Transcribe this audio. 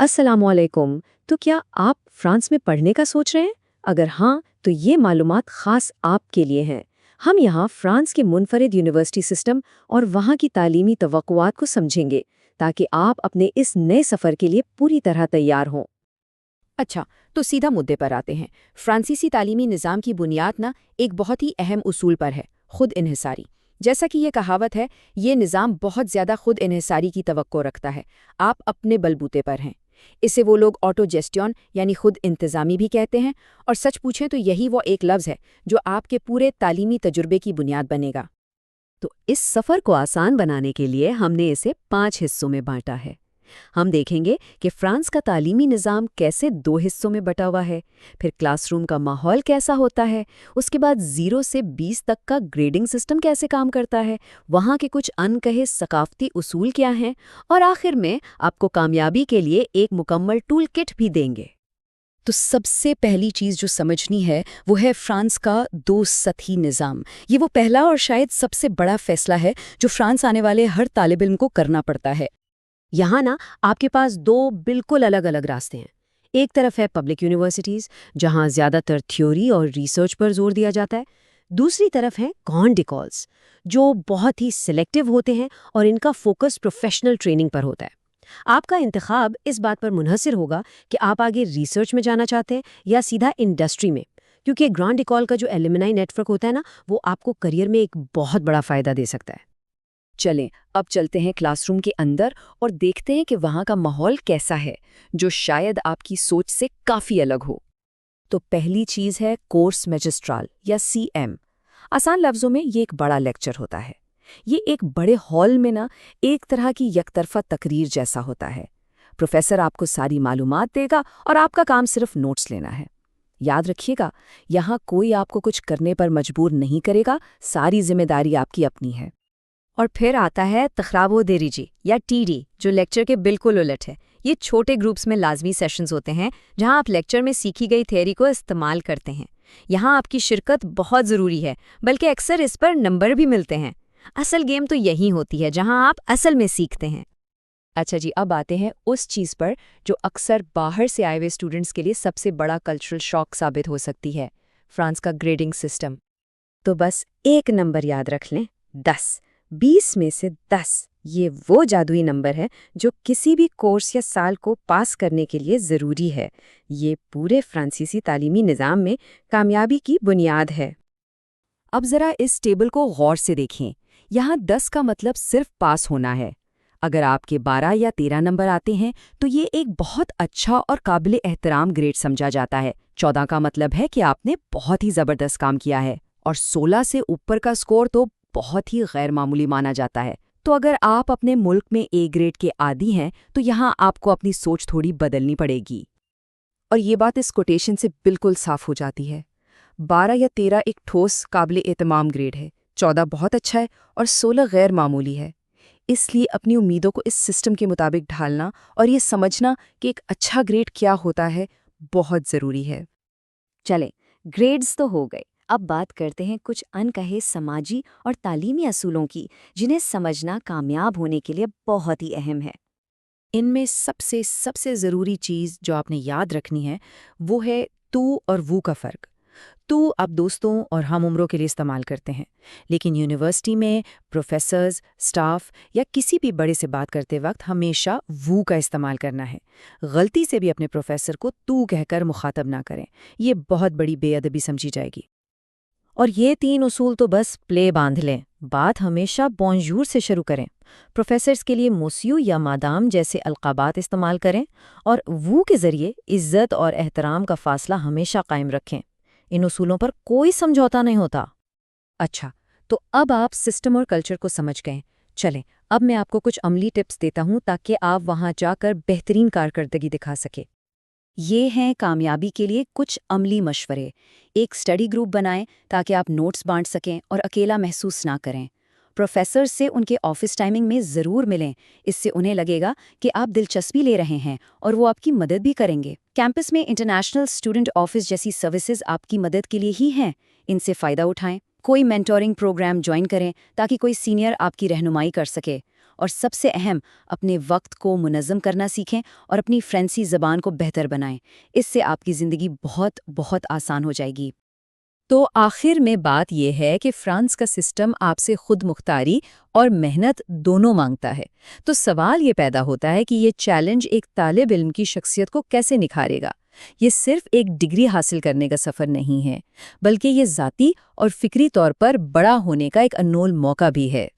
अस्सलाम वालेकुम। तो क्या आप फ्रांस में पढ़ने का सोच रहे हैं? अगर हाँ, तो ये मालूमात खास आपके लिए हैं। हम यहाँ फ्रांस के मुनफरिद यूनिवर्सिटी सिस्टम और वहाँ की तालीमी तवक्कुआत को समझेंगे, ताकि आप अपने इस नए सफ़र के लिए पूरी तरह तैयार हों। अच्छा, तो सीधा मुद्दे पर आते हैं। फ्रांसीसी तालीमी निज़ाम की बुनियाद ना एक बहुत ही अहम उसूल पर है, खुद इन्हिसारी। जैसा कि ये कहावत है, ये निज़ाम बहुत ज़्यादा खुद इन्हिसारी की तवक्को रखता है। आप अपने बलबूते पर हैं। इसे वो लोग ऑटोजेस्टियन यानी खुद इंतज़ामी भी कहते हैं, और सच पूछें तो यही वो एक लफ्ज़ है जो आपके पूरे तालीमी तजुर्बे की बुनियाद बनेगा। तो इस सफ़र को आसान बनाने के लिए हमने इसे 5 हिस्सों में बांटा है। हम देखेंगे कि फ्रांस का तालीमी निज़ाम कैसे 2 हिस्सों में बटा हुआ है, फिर क्लासरूम का माहौल कैसा होता है, उसके बाद 0 से 20 तक का ग्रेडिंग सिस्टम कैसे काम करता है, वहाँ के कुछ अनकहे सकाफ़ती उसूल क्या हैं, और आखिर में आपको कामयाबी के लिए एक मुकम्मल टूल किट भी देंगे। तो सबसे पहली चीज़ जो समझनी है वो है फ्रांस का दो सतही निज़ाम। ये वो पहला और शायद सबसे बड़ा फैसला है जो फ्रांस आने वाले हर तालिब इल्म को करना पड़ता है। यहाँ ना आपके पास 2 बिल्कुल अलग अलग रास्ते हैं। एक तरफ है पब्लिक यूनिवर्सिटीज़, जहाँ ज़्यादातर थ्योरी और रिसर्च पर जोर दिया जाता है। दूसरी तरफ है ग्रांड इकोल्स, जो बहुत ही सिलेक्टिव होते हैं और इनका फोकस प्रोफेशनल ट्रेनिंग पर होता है। आपका इंतखाब इस बात पर मुनहसर होगा कि आप आगे रिसर्च में जाना चाहते हैं या सीधा इंडस्ट्री में, क्योंकि ग्रांड इकॉल का जो एलुमनाई नेटवर्क होता है ना, वो आपको करियर में एक बहुत बड़ा फ़ायदा दे सकता है। चलें, अब चलते हैं क्लासरूम के अंदर और देखते हैं कि वहाँ का माहौल कैसा है, जो शायद आपकी सोच से काफ़ी अलग हो। तो पहली चीज़ है कोर्स मैजिस्ट्राल या सीएम। आसान लफ्ज़ों में ये एक बड़ा लेक्चर होता है। ये एक बड़े हॉल में ना एक तरह की यकतरफा तकरीर जैसा होता है। प्रोफेसर आपको सारी मालूमात देगा और आपका काम सिर्फ नोट्स लेना है। याद रखिएगा, यहाँ कोई आपको कुछ करने पर मजबूर नहीं करेगा, सारी जिम्मेदारी आपकी अपनी है। और फिर आता है तखरावो देरीजी या टीडी, जो लेक्चर के बिल्कुल उलट है। ये छोटे ग्रुप्स में लाजमी सेशंस होते हैं, जहां आप लेक्चर में सीखी गई थ्योरी को इस्तेमाल करते हैं। यहाँ आपकी शिरकत बहुत ज़रूरी है, बल्कि अक्सर इस पर नंबर भी मिलते हैं। असल गेम तो यही होती है जहां आप असल में सीखते हैं। अच्छा जी, अब आते हैं उस चीज़ पर जो अक्सर बाहर से आए हुए स्टूडेंट्स के लिए सबसे बड़ा कल्चरल शॉक साबित हो सकती है, फ्रांस का ग्रेडिंग सिस्टम। तो बस एक नंबर याद रख लें, 10। 20 में से 10, ये वो जादुई नंबर है जो किसी भी कोर्स या साल को पास करने के लिए ज़रूरी है। ये पूरे फ्रांसीसी तालीमी निज़ाम में कामयाबी की बुनियाद है। अब ज़रा इस टेबल को गौर से देखें। यहाँ 10 का मतलब सिर्फ पास होना है। अगर आपके 12 या 13 नंबर आते हैं तो ये एक बहुत अच्छा और काबिल एहतराम ग्रेड समझा जाता है। 14 का मतलब है कि आपने बहुत ही ज़बरदस्त काम किया है, और 16 से ऊपर का स्कोर तो बहुत ही गैर मामूली माना जाता है। तो अगर आप अपने मुल्क में ए ग्रेड के आदी हैं तो यहाँ आपको अपनी सोच थोड़ी बदलनी पड़ेगी। और ये बात इस कोटेशन से बिल्कुल साफ हो जाती है। 12 या 13 एक ठोस काबिल एहतमाम ग्रेड है, 14 बहुत अच्छा है और 16 गैर मामूली है। इसलिए अपनी उम्मीदों को इस सिस्टम के मुताबिक ढालना और ये समझना कि एक अच्छा ग्रेड क्या होता है बहुत ज़रूरी है। चलें, ग्रेड्स तो हो गए। अब बात करते हैं कुछ अनकहे समाजी और तालीमी असूलों की, जिन्हें समझना कामयाब होने के लिए बहुत ही अहम है। इनमें सबसे सबसे ज़रूरी चीज़ जो आपने याद रखनी है वो है तू और वो का फ़र्क। तू आप दोस्तों और हम उम्रों के लिए इस्तेमाल करते हैं, लेकिन यूनिवर्सिटी में प्रोफेसर्स, स्टाफ या किसी भी बड़े से बात करते वक्त हमेशा वो का इस्तेमाल करना है। गलती से भी अपने प्रोफेसर को तू कहकर मुखातब ना करें, ये बहुत बड़ी बेअदबी समझी जाएगी। और ये 3 उसूल तो बस प्ले बांध लें। बात हमेशा बॉन्जूर से शुरू करें। प्रोफेसर्स के लिए मोसियो या मादाम जैसे अलकाबात इस्तेमाल करें, और वो के ज़रिए इज़्ज़त और एहतराम का फासला हमेशा कायम रखें। इन उसूलों पर कोई समझौता नहीं होता। अच्छा, तो अब आप सिस्टम और कल्चर को समझ गए। चलें, अब मैं आपको कुछ अमली टिप्स देता हूँ ताकि आप वहाँ जाकर बेहतरीन कारकर्दगी दिखा सके। ये हैं कामयाबी के लिए कुछ अमली मशवरे। एक स्टडी ग्रुप बनाएं ताकि आप नोट्स बांट सकें और अकेला महसूस ना करें। प्रोफेसर से उनके ऑफिस टाइमिंग में ज़रूर मिलें, इससे उन्हें लगेगा कि आप दिलचस्पी ले रहे हैं और वो आपकी मदद भी करेंगे। कैंपस में इंटरनेशनल स्टूडेंट ऑफिस जैसी सर्विसेज आपकी मदद के लिए ही हैं, इनसे फ़ायदा उठाएं। कोई मेंटोरिंग प्रोग्राम ज्वाइन करें ताकि कोई सीनियर आपकी रहनुमाई कर सके। اور سب سے اہم، اپنے وقت کو منظم کرنا سیکھیں اور اپنی فرانسیسی زبان کو بہتر بنائیں۔ اس سے آپ کی زندگی بہت بہت آسان ہو جائے گی۔ تو آخر میں بات یہ ہے کہ فرانس کا سسٹم آپ سے خود مختاری اور محنت دونوں مانگتا ہے۔ تو سوال یہ پیدا ہوتا ہے کہ یہ چیلنج ایک طالب علم کی شخصیت کو کیسے نکھارے گا؟ یہ صرف ایک ڈگری حاصل کرنے کا سفر نہیں ہے، بلکہ یہ ذاتی اور فکری طور پر بڑا ہونے کا ایک انمول موقع بھی ہے۔